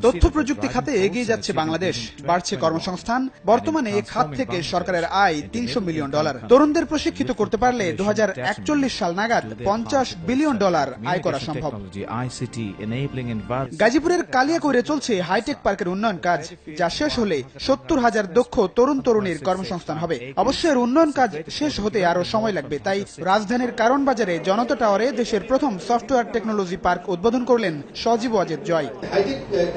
তথ্য প্রযুক্তি খাতে এগিয়ে যাচ্ছে বাংলাদেশ, বাড়ছে কর্মসংস্থান। বর্তমানে এই খাত থেকে সরকারের আয় $300 মিলিয়ন। তরুণদের প্রশিক্ষিত করতে পারলে 2041 সাল নাগাদ $50 বিলিয়ন আয় করা সম্ভব। গাজীপুরের কালিয়াকৈরে চলছে হাইটেক পার্কের উন্নয়ন কাজ, যা শেষ হলে 70,000 দক্ষ তরুণ তরুণীর কর্মসংস্থান হবে। অবশ্য এর উন্নয়ন কাজ শেষ হতে আরো সময় লাগবে, তাই রাজধানীর কারণ বাজারে জনতা টাওয়ারে দেশের প্রথম সফটওয়্যার টেকনোলজি পার্ক উদ্বোধন করলেন সজীব ওয়াজেদ জয়।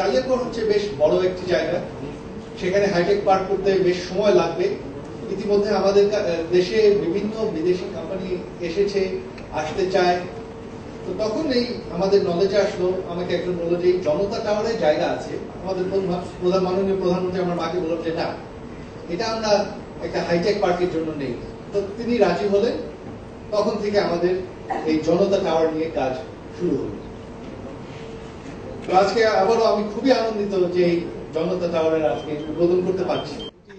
কালিয়াকৈর হচ্ছে বেশ বড় একটি জায়গা, সেখানে হাইটেক পার্ক করতে বেশ সময় লাগবে। ইতিমধ্যে আমাদের দেশে বিভিন্ন বিদেশি কোম্পানি এসেছে, আসতে চায়। তো তখন এই আমাদের নলেজে আসলো, আমাকে একজন বললো যে জনতা টাওয়ারে জায়গা আছে। আমাদের মাননীয় প্রধানমন্ত্রী আমার মাকে বলল যে না, এটা আমরা একটা হাইটেক পার্কের জন্য নেই। তো তিনি রাজি হলেন। তখন থেকে আমাদের এই জনতা টাওয়ার নিয়ে কাজ শুরু হলো। আজকে আবারও আমি খুবই আনন্দিত যে জনতা টাওয়ারের আজকে উদ্বোধন করতে পারছি।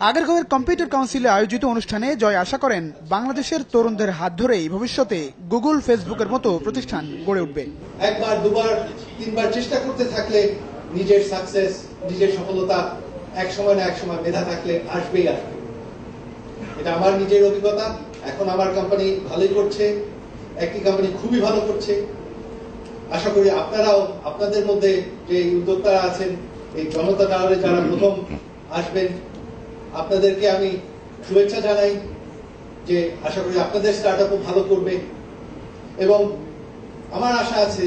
আগারগাঁওয়ের কম্পিউটার কাউন্সিলে আয়োজিত অনুষ্ঠানে জয় আশা করেন বাংলাদেশের তরুণদের হাত ধরেই ভবিষ্যতে গুগল, ফেসবুকের মতো প্রতিষ্ঠান গড়ে উঠবে। একবার, দুবার, তিনবার চেষ্টা করতে থাকলে নিজের সাকসেস, নিজের সফলতা এক সময় না এক সময় মেধা থাকলে আসবেই আসবে। এটা আমার নিজের অভিজ্ঞতা। এখন আমার কোম্পানি ভালোই করছে, একটি কোম্পানি খুবই ভালো করছে। আশা করি আপনারাও, আপনাদের মধ্যে যে উদ্যোক্তারা আছেন, এই জনতা টাওয়ারে যারা প্রথম আসবেন, আপনাদেরকে আমি শুভেচ্ছা জানাই যে আশা করি আপনাদের স্টার্টআপও ভালো করবে। এবং আমার আশা আছে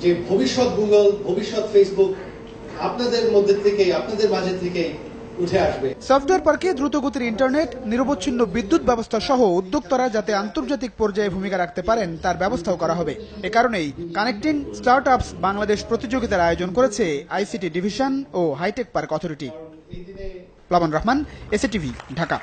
যে ভবিষ্যৎ গুগল, ভবিষ্যৎ ফেসবুক আপনাদের মধ্যে থেকে, আপনাদের মাঝে থেকে উঠে আসবে। সফটওয়্যার পার্কে দ্রুতগতির ইন্টারনেট, নিরবচ্ছিন্ন বিদ্যুৎ ব্যবস্থা সহ উদ্যোক্তারা যাতে আন্তর্জাতিক পর্যায়ে ভূমিকা রাখতে পারেন তার ব্যবস্থাও করা হবে। এ কারণেই কানেক্টিং স্টার্টআপস বাংলাদেশ প্রতিযোগিতার আয়োজন করেছে আইসিটি ডিভিশন ও হাইটেক পার্ক অথরিটি। প্লাবন রহমান, এসএটিভি, ঢাকা।